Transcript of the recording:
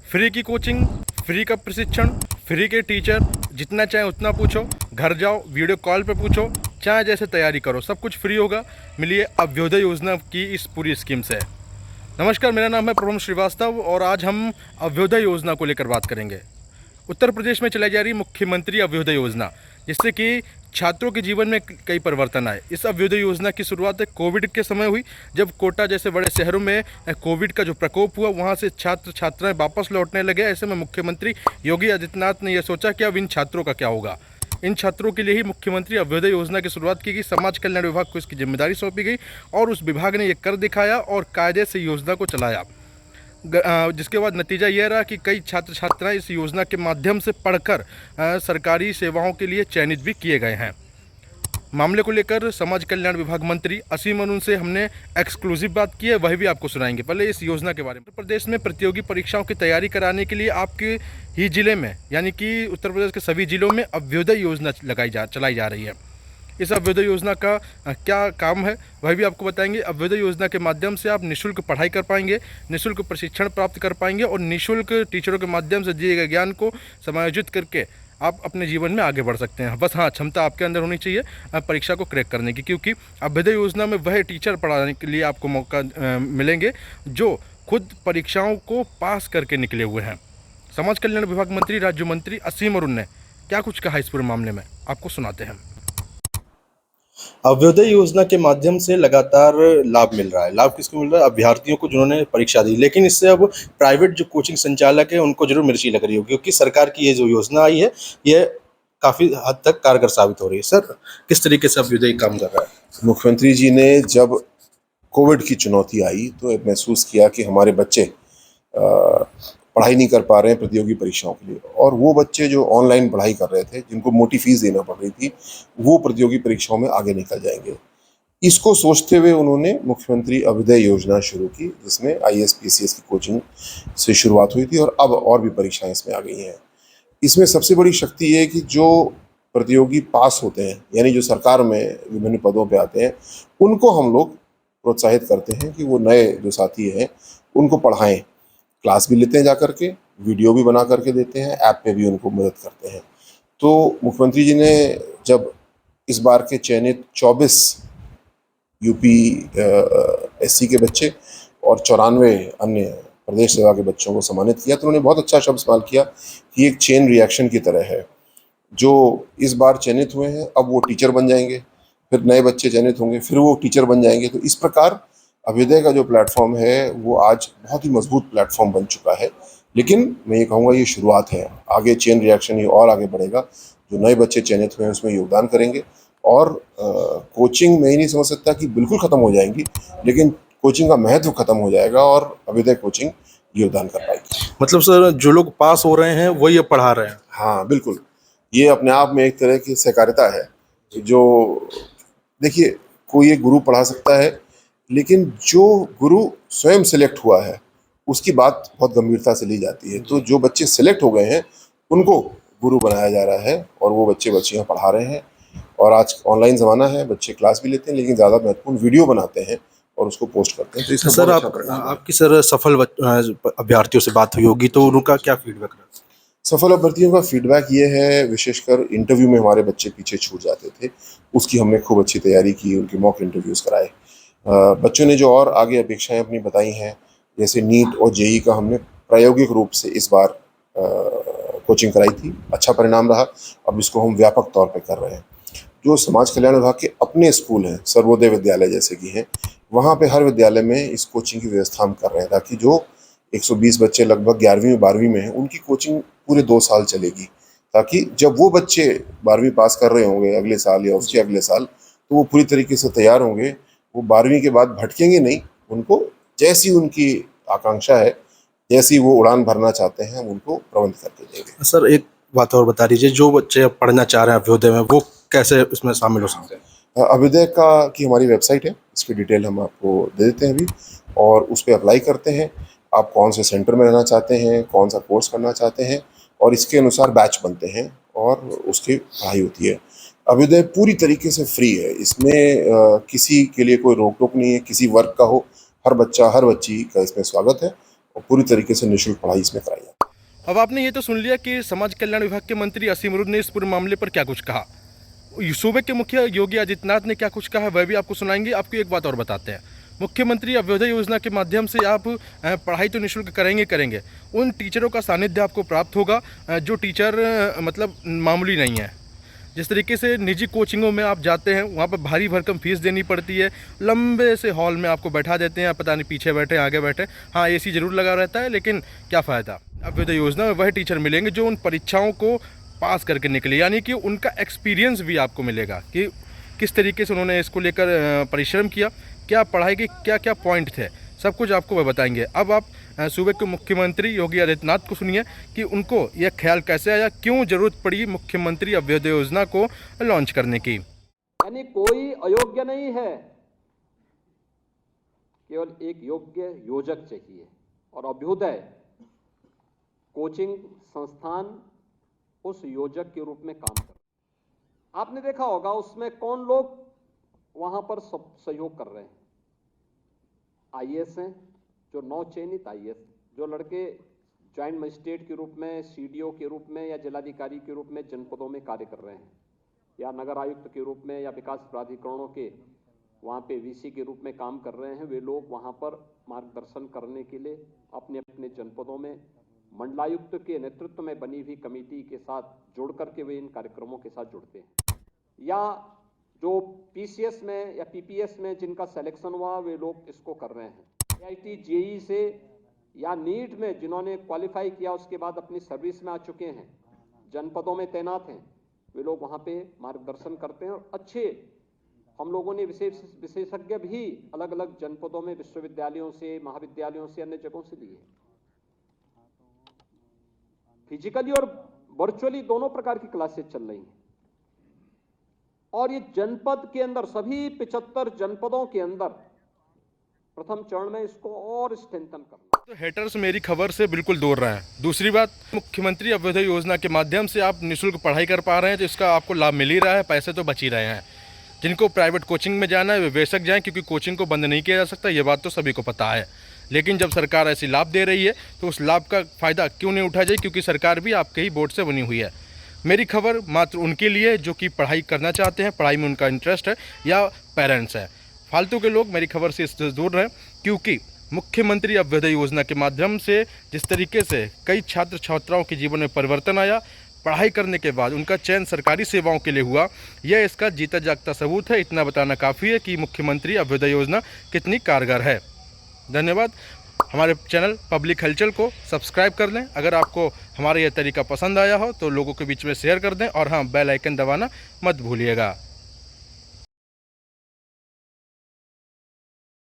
Free की coaching, free का प्रशिक्षण, फ्री के टीचर, जितना चाहे उतना पूछो, घर जाओ वीडियो कॉल पे पूछो, चाहे जैसे तैयारी करो, सब कुछ फ्री होगा। मिलिए अभ्युदय योजना की इस पूरी स्कीम से। नमस्कार, मेरा नाम है प्रभम श्रीवास्तव और आज हम अभ्युदय योजना को लेकर बात करेंगे। उत्तर प्रदेश में चलाई जा रही मुख्यमंत्री अभ्युदय योजना, जिससे कि छात्रों के जीवन में कई परिवर्तन आए। इस अभ्युदय योजना की शुरुआत कोविड के समय हुई, जब कोटा जैसे बड़े शहरों में कोविड का जो प्रकोप हुआ, वहाँ से छात्र छात्राएं वापस लौटने लगे। ऐसे में मुख्यमंत्री योगी आदित्यनाथ ने यह सोचा कि अब इन छात्रों का क्या होगा। इन छात्रों के लिए ही मुख्यमंत्री अभ्युदय योजना की शुरुआत की गई। समाज कल्याण विभाग को इसकी जिम्मेदारी सौंपी गई और उस विभाग ने यह कर दिखाया और कायदे से योजना को चलाया। जिसके बाद नतीजा यह रहा कि कई छात्र छात्राएं इस योजना के माध्यम से पढ़कर सरकारी सेवाओं के लिए चयनित भी किए गए हैं। मामले को लेकर समाज कल्याण विभाग मंत्री असीम अनुन से हमने एक्सक्लूसिव बात की है, वही भी आपको सुनाएंगे। पहले इस योजना के बारे में। उत्तर प्रदेश में प्रतियोगी परीक्षाओं की तैयारी कराने के लिए आपके ही जिले में, यानी कि उत्तर प्रदेश के सभी जिलों में अभ्युदय योजना चलाई जा रही है। इस अभ्युदय योजना का क्या काम है वह भी आपको बताएंगे। अभ्युदय योजना के माध्यम से आप निःशुल्क पढ़ाई कर पाएंगे, निःशुल्क प्रशिक्षण प्राप्त कर पाएंगे और निःशुल्क टीचरों के माध्यम से दिए गए ज्ञान को समायोजित करके आप अपने जीवन में आगे बढ़ सकते हैं। बस हाँ, क्षमता आपके अंदर होनी चाहिए परीक्षा को क्रैक करने की, क्योंकि अभ्युदय योजना में वह टीचर पढ़ाने के लिए आपको मौका मिलेंगे जो खुद परीक्षाओं को पास करके निकले हुए हैं। समाज कल्याण विभाग मंत्री राज्य मंत्री असीम अरुण ने क्या कुछ कहा इस पूरे मामले में, आपको सुनाते हैं। अभ्युदय योजना के माध्यम से लगातार लाभ मिल रहा है। लाभ किसको मिल रहा है? अभ्यर्थियों को जिन्होंने परीक्षा दी। लेकिन इससे अब प्राइवेट जो कोचिंग संचालक है उनको जरूर मिर्ची लग रही होगी, क्योंकि सरकार की ये जो योजना आई है ये काफी हद तक कारगर साबित हो रही है। सर, किस तरीके से अभ्युदय काम कर रहा है? मुख्यमंत्री जी ने जब कोविड की चुनौती आई तो एक महसूस किया कि हमारे बच्चे पढ़ाई नहीं कर पा रहे हैं प्रतियोगी परीक्षाओं के लिए, और वो बच्चे जो ऑनलाइन पढ़ाई कर रहे थे, जिनको मोटी फीस देना पड़ रही थी, वो प्रतियोगी परीक्षाओं में आगे निकल जाएंगे। इसको सोचते हुए उन्होंने मुख्यमंत्री अभ्युदय योजना शुरू की, जिसमें IAS PCS की कोचिंग से शुरुआत हुई थी और अब और भी परीक्षाएं इसमें आ गई हैं। इसमें सबसे बड़ी शक्ति ये है कि जो प्रतियोगी पास होते हैं, यानी जो सरकार में विभिन्न पदों पे आते हैं, उनको हम लोग प्रोत्साहित करते हैं कि वो नए जो साथी हैं उनको पढ़ाएं। क्लास भी लेते हैं, जा करके वीडियो भी बना करके देते हैं, ऐप पे भी उनको मदद करते हैं। तो मुख्यमंत्री जी ने जब इस बार के चयनित 24 UPSC के बच्चे और 94 अन्य प्रदेश सेवा के बच्चों को सम्मानित किया, तो उन्होंने बहुत अच्छा शब्द इस्तेमाल किया कि एक चेन रिएक्शन की तरह है। जो इस बार चयनित हुए हैं अब वो टीचर बन जाएंगे, फिर नए बच्चे चयनित होंगे, फिर वो टीचर बन जाएंगे। तो इस प्रकार अभ्युदय का जो प्लेटफॉर्म है वो आज बहुत ही मजबूत प्लेटफॉर्म बन चुका है। लेकिन मैं ये कहूँगा ये शुरुआत है, आगे चेन रिएक्शन ये और आगे बढ़ेगा। जो नए बच्चे चयनित हुए हैं उसमें योगदान करेंगे और कोचिंग में ही नहीं समझ सकता कि बिल्कुल ख़त्म हो जाएंगी, लेकिन कोचिंग का महत्व खत्म हो जाएगा और अभ्युदय कोचिंग योगदान कर पाएगी। मतलब सर, जो लोग पास हो रहे हैं वो ये पढ़ा रहे हैं? हाँ बिल्कुल, ये अपने आप में एक तरह की सहकारिता है। जो देखिए, कोई एक गुरु पढ़ा सकता है, लेकिन जो गुरु स्वयं सिलेक्ट हुआ है उसकी बात बहुत गंभीरता से ली जाती है। तो जो बच्चे सिलेक्ट हो गए हैं उनको गुरु बनाया जा रहा है और वो बच्चियाँ पढ़ा रहे हैं। और आज ऑनलाइन ज़माना है, बच्चे क्लास भी लेते हैं, लेकिन ज़्यादा महत्वपूर्ण वीडियो बनाते हैं और उसको पोस्ट करते हैं। तो इसका सर, आपकी सर सफल अभ्यर्थियों से बात हुई होगी, तो उनका क्या फीडबैक रहा? सफल अभ्यर्थियों का फीडबैक ये है, विशेषकर इंटरव्यू में हमारे बच्चे पीछे छूट जाते थे, उसकी हमने खूब अच्छी तैयारी की, उनके मॉक इंटरव्यूज़ कराए। बच्चों ने जो और आगे अपेक्षाएं अपनी बताई हैं, जैसे नीट और JEE का हमने प्रायोगिक रूप से इस बार कोचिंग कराई थी, अच्छा परिणाम रहा। अब इसको हम व्यापक तौर पे कर रहे हैं। जो समाज कल्याण विभाग के अपने स्कूल हैं, सर्वोदय विद्यालय जैसे कि हैं, वहाँ पे हर विद्यालय में इस कोचिंग की व्यवस्था हम कर रहे हैं, ताकि जो 120 बच्चे लगभग 11वीं और 12वीं में हैं उनकी कोचिंग पूरे 2 साल चलेगी, ताकि जब वो बच्चे 12वीं पास कर रहे होंगे अगले साल या उसके अगले साल, तो वो पूरी तरीके से तैयार होंगे। वो 12वीं के बाद भटकेंगे नहीं, उनको जैसी उनकी आकांक्षा है, जैसी वो उड़ान भरना चाहते हैं, हम उनको प्रबंध करके देंगे। सर, एक बात और बता दीजिए, जो बच्चे पढ़ना चाह रहे हैं अभ्युदय में, वो कैसे इसमें शामिल हो सकते हैं? अभ्युदय की हमारी वेबसाइट है, इसकी डिटेल हम आपको दे देते हैं अभी, और उस पर अप्लाई करते हैं। आप कौन से सेंटर में रहना चाहते हैं, कौन सा कोर्स करना चाहते हैं, और इसके अनुसार बैच बनते हैं और उसकी पढ़ाई होती है। अभ्युदय पूरी तरीके से फ्री है, इसमें किसी के लिए कोई रोक टोक नहीं है, किसी वर्ग का हो, हर बच्चा हर बच्ची का इसमें स्वागत है और पूरी तरीके से निःशुल्क पढ़ाई इसमें कराई जाती है। अब आपने ये तो सुन लिया कि समाज कल्याण विभाग के मंत्री असीमुद्दीन ने इस पूरे मामले पर क्या कुछ कहा। सूबे के मुखिया योगी आदित्यनाथ ने क्या कुछ कहा वह भी आपको सुनाएंगे। आपको एक बात और बताते हैं, मुख्यमंत्री अभ्युदय योजना के माध्यम से आप पढ़ाई तो निःशुल्क करेंगे, उन टीचरों का सानिध्य आपको प्राप्त होगा जो टीचर मतलब मामूली नहीं है। जिस तरीके से निजी कोचिंगों में आप जाते हैं वहाँ पर भारी भरकम फीस देनी पड़ती है, लंबे से हॉल में आपको बैठा देते हैं, पता नहीं पीछे बैठे आगे बैठे, हाँ एसी जरूर लगा रहता है, लेकिन क्या फ़ायदा। अभ्युदय योजना में वह टीचर मिलेंगे जो उन परीक्षाओं को पास करके निकले, यानी कि उनका एक्सपीरियंस भी आपको मिलेगा कि किस तरीके से उन्होंने इसको लेकर परिश्रम किया, क्या पढ़ाई के क्या क्या पॉइंट थे, सब कुछ आपको वह बताएंगे। अब आप सूबे के मुख्यमंत्री योगी आदित्यनाथ को सुनिए कि उनको यह ख्याल कैसे आया, क्यों जरूरत पड़ी मुख्यमंत्री अभ्युदय योजना को लॉन्च करने की। यानी कोई अयोग्य नहीं है, केवल एक योग्य योजक चाहिए और अभ्युदय कोचिंग संस्थान उस योजक के रूप में काम कर। आपने देखा होगा उसमें कौन लोग वहां पर सहयोग कर रहे हैं। आईएएस हैं जो नौ चयनित आईएएस, जो लड़के ज्वाइंट मजिस्ट्रेट के रूप में, सीडीओ के रूप में या जिलाधिकारी के रूप में जनपदों में कार्य कर रहे हैं, या नगर आयुक्त के रूप में या विकास प्राधिकरणों के वहाँ पे वीसी के रूप में काम कर रहे हैं। वे लोग वहाँ पर मार्गदर्शन करने के लिए अपने अपने जनपदों में मंडलायुक्त के नेतृत्व में बनी हुई कमेटी के साथ जुड़ करके वे इन कार्यक्रमों के साथ जुड़ते हैं। या जो पीसीएस में या पीपीएस में जिनका सिलेक्शन हुआ वे लोग इसको कर रहे हैं। आईआईटी जेई से या नीट में जिन्होंने क्वालिफाई किया उसके बाद अपनी सर्विस में आ चुके हैं, जनपदों में तैनात हैं, वे लोग वहाँ पे मार्गदर्शन करते हैं। और अच्छे हम लोगों ने विशेषज्ञ भी अलग अलग जनपदों में विश्वविद्यालयों से, महाविद्यालयों से, अन्य जगहों से लिए। फिजिकली और वर्चुअली दोनों प्रकार की क्लासेस चल रही हैं और ये जनपद के अंदर सभी 75 जनपदों के अंदर प्रथम चरण में इसको और स्ट्रेंथन करना। तो हेटर्स मेरी खबर से बिल्कुल दूर रहे हैं। दूसरी बात, मुख्यमंत्री अभ्युदय योजना के माध्यम से आप निःशुल्क पढ़ाई कर पा रहे हैं तो इसका आपको लाभ मिल ही रहा है, पैसे तो बच ही रहे हैं। जिनको प्राइवेट कोचिंग में जाना है वे बेशक जाएं, क्योंकि कोचिंग को बंद नहीं किया जा सकता, ये बात तो सभी को पता है। लेकिन जब सरकार ऐसी लाभ दे रही है तो उस लाभ का फ़ायदा क्यों नहीं उठाया जाए, क्योंकि सरकार भी आपके ही बोर्ड से बनी हुई है। मेरी खबर मात्र उनके लिए जो कि पढ़ाई करना चाहते हैं, पढ़ाई में उनका इंटरेस्ट है, या पेरेंट्स है। फालतू के लोग मेरी खबर से इससे दूर रहें, क्योंकि मुख्यमंत्री अभ्युदय योजना के माध्यम से जिस तरीके से कई छात्र छात्राओं के जीवन में परिवर्तन आया, पढ़ाई करने के बाद उनका चयन सरकारी सेवाओं के लिए हुआ, यह इसका जीता जागता सबूत है। इतना बताना काफ़ी है कि मुख्यमंत्री अभ्युदय योजना कितनी कारगर है। धन्यवाद। हमारे चैनल पब्लिक हलचल को सब्सक्राइब कर लें। अगर आपको हमारा यह तरीका पसंद आया हो तो लोगों के बीच में शेयर कर दें, और हाँ, बेल आइकन दबाना मत भूलिएगा।